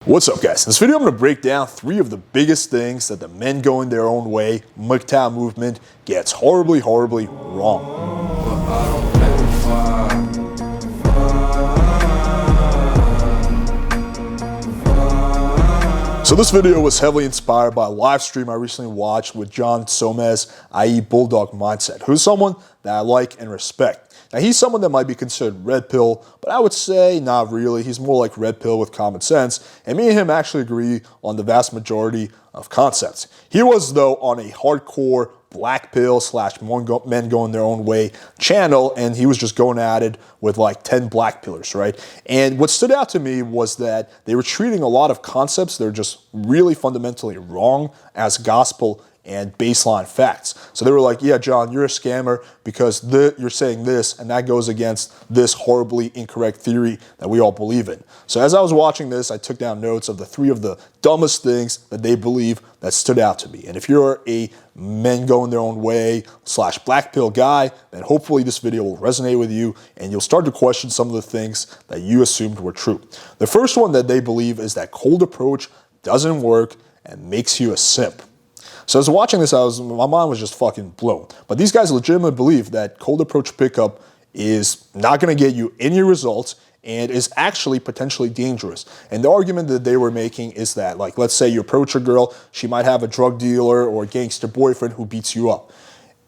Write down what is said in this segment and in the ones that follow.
What's up, guys? In this video, I'm going to break down 3 of the biggest things that the men going their own way MGTOW movement gets horribly wrong. So this video was heavily inspired by a live stream I recently watched with John Somez, i.e. Bulldog Mindset, who's someone that I like and respect. Now, he's someone that might be considered red pill, but I would say not really. He's more like red pill with common sense, and me and him actually agree on the vast majority of concepts. He was, though, on a hardcore Blackpill / men going their own way channel, and he was just going at it with like 10 Blackpillers, right? And what stood out to me was that they were treating a lot of concepts that are just really fundamentally wrong as gospel and baseline facts. So they were like, yeah, John, you're a scammer because you're saying this, and that goes against this horribly incorrect theory that we all believe in. So as I was watching this, I took down notes of the 3 of the dumbest things that they believe that stood out to me. And if you're a men going their own way / Blackpill guy, then hopefully this video will resonate with you and you'll start to question some of the things that you assumed were true. The first one that they believe is that cold approach doesn't work and makes you a simp. So as I was watching this, my mind was just fucking blown. But these guys legitimately believe that cold approach pickup is not going to get you any results and is actually potentially dangerous. And the argument that they were making is that, like, let's say you approach a girl, she might have a drug dealer or a gangster boyfriend who beats you up.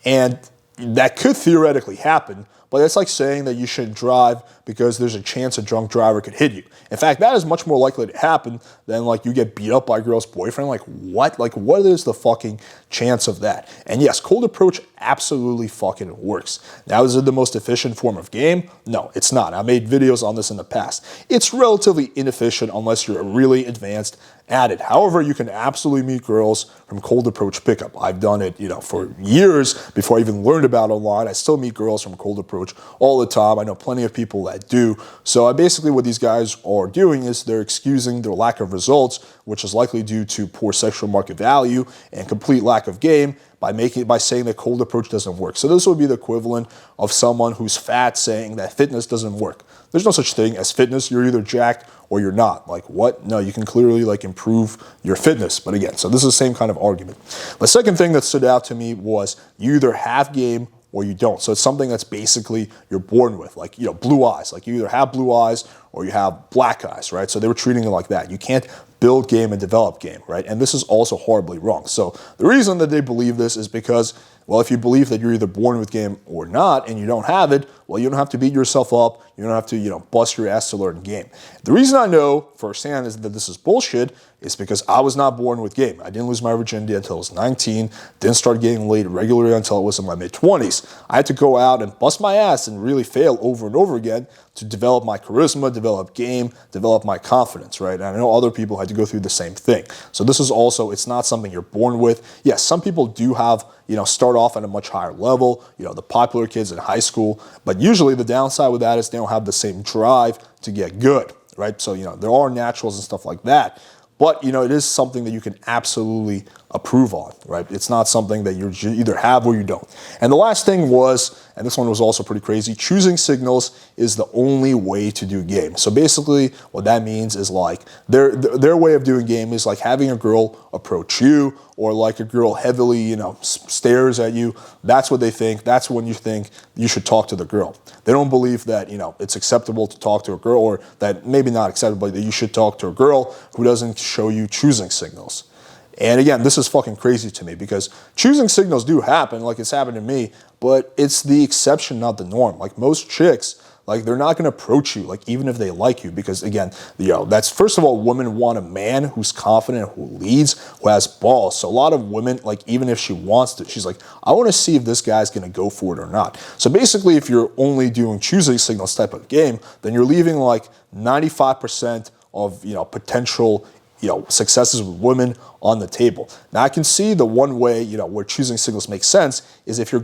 And that could theoretically happen, but it's like saying that you shouldn't drive because there's a chance a drunk driver could hit you. In fact, that is much more likely to happen than like you get beat up by a girl's boyfriend. Like what? Like what is the fucking chance of that? And yes, cold approach absolutely fucking works. Now, is it the most efficient form of game? No, it's not. I made videos on this in the past. It's relatively inefficient unless you're really advanced at it. However, you can absolutely meet girls from cold approach pickup. I've done it, for years before I even learned about online. I still meet girls from cold approach all the time. I know plenty of people that do. So basically what these guys are doing is they're excusing their lack of results, which is likely due to poor sexual market value and complete lack of game, by saying that cold approach doesn't work. So this would be the equivalent of someone who's fat saying that fitness doesn't work. There's no such thing as fitness. You're either jacked or you're not. Like what? No, you can clearly like improve your fitness. But again, so this is the same kind of argument. The second thing that stood out to me was you either have game or you don't. So it's something that's basically you're born with, like, blue eyes. Like you either have blue eyes or you have black eyes, right? So they were treating it like that. You can't build game and develop game, right? And this is also horribly wrong. So the reason that they believe this is because, well, if you believe that you're either born with game or not and you don't have it, well, you don't have to beat yourself up. You don't have to, bust your ass to learn game. The reason I know firsthand is that this is bullshit is because I was not born with game. I didn't lose my virginity until I was 19, didn't start getting laid regularly until I was in my mid-20s. I had to go out and bust my ass and really fail over and over again to develop my charisma, develop game, develop my confidence, right? And I know other people had to go through the same thing. So this is also, it's not something you're born with. Yes, some people do have, start off at a much higher level, the popular kids in high school, but usually the downside with that is they don't have the same drive to get good, right? So, there are naturals and stuff like that. But, it is something that you can absolutely approve on, right? It's not something that you either have or you don't. And the last thing was, and this one was also pretty crazy, choosing signals is the only way to do game. So basically what that means is like their way of doing game is like having a girl approach you or like a girl heavily, stares at you. That's what they think. That's when you think you should talk to the girl. They don't believe that, it's acceptable to talk to a girl, or that maybe not acceptable, but that you should talk to a girl who doesn't show you choosing signals. And again, this is fucking crazy to me because choosing signals do happen, like it's happened to me, but it's the exception, not the norm. Like most chicks, like they're not going to approach you, like even if they like you, because again, that's first of all, women want a man who's confident, who leads, who has balls. So a lot of women, like even if she wants to, she's like, I want to see if this guy's going to go for it or not. So basically, if you're only doing choosing signals type of game, then you're leaving like 95% of, potential successes with women on the table. Now I can see the one way, where choosing signals makes sense is if your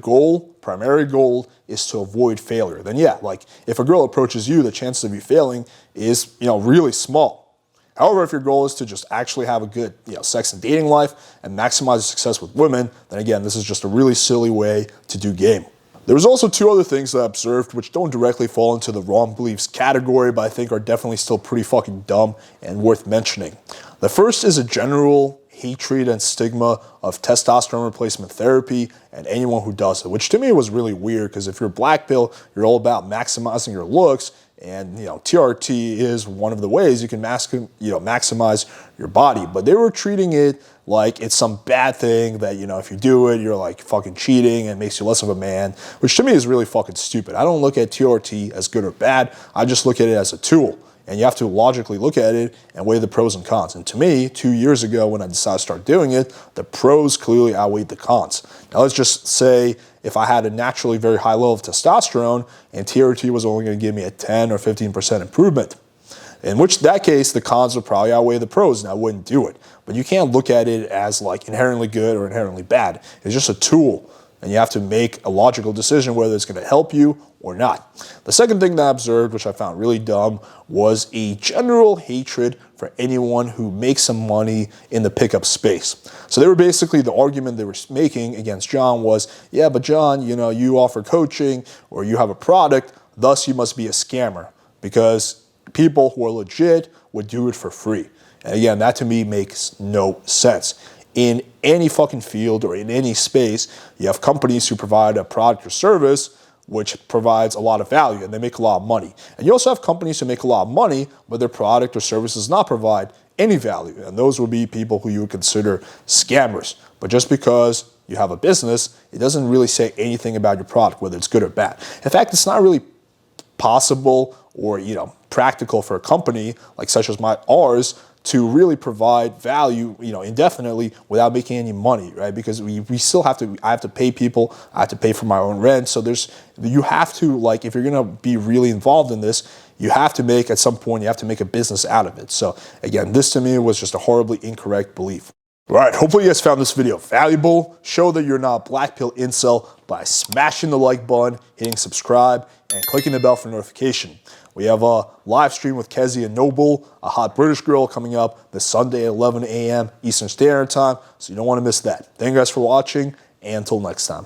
primary goal is to avoid failure. Then yeah, like if a girl approaches you, the chances of you failing is, really small. However, if your goal is to just actually have a good, sex and dating life and maximize success with women, then again, this is just a really silly way to do game. There was also two other things that I observed which don't directly fall into the wrong beliefs category, but I think are definitely still pretty fucking dumb and worth mentioning. The first is a general hatred and stigma of testosterone replacement therapy and anyone who does it, which to me was really weird because if you're Blackpill, you're all about maximizing your looks, and TRT is one of the ways you can maximize your body. But they were treating it like it's some bad thing that, if you do it, you're like fucking cheating and makes you less of a man, which to me is really fucking stupid. I don't look at TRT as good or bad. I just look at it as a tool. And you have to logically look at it and weigh the pros and cons. And to me, 2 years ago when I decided to start doing it, the pros clearly outweighed the cons. Now let's just say if I had a naturally very high level of testosterone and TRT was only going to give me a 10 or 15% improvement, in which that case, the cons would probably outweigh the pros and I wouldn't do it. But you can't look at it as like inherently good or inherently bad. It's just a tool. And you have to make a logical decision whether it's going to help you or not. The second thing that I observed, which I found really dumb, was a general hatred for anyone who makes some money in the pickup space. So they were basically, the argument they were making against John was, yeah, but John, you offer coaching or you have a product, thus you must be a scammer because people who are legit would do it for free. And again, that to me makes no sense. In any fucking field or in any space, you have companies who provide a product or service which provides a lot of value and they make a lot of money. And you also have companies who make a lot of money, but their product or service does not provide any value. And those would be people who you would consider scammers. But just because you have a business, it doesn't really say anything about your product, whether it's good or bad. In fact, it's not really possible or practical for a company like such as ours to really provide value, indefinitely without making any money, right? Because we still have to, I have to pay people, I have to pay for my own rent. So you have to, like, if you're gonna be really involved in this, you have to make, at some point, you have to make a business out of it. So again, this to me was just a horribly incorrect belief. All right, hopefully you guys found this video valuable. Show that you're not a Blackpill incel by smashing the like button, hitting subscribe, and clicking the bell for notification. We have a live stream with Kezia Noble, a hot British girl, coming up this Sunday at 11 a.m. Eastern Standard Time, so you don't want to miss that. Thank you guys for watching, and until next time.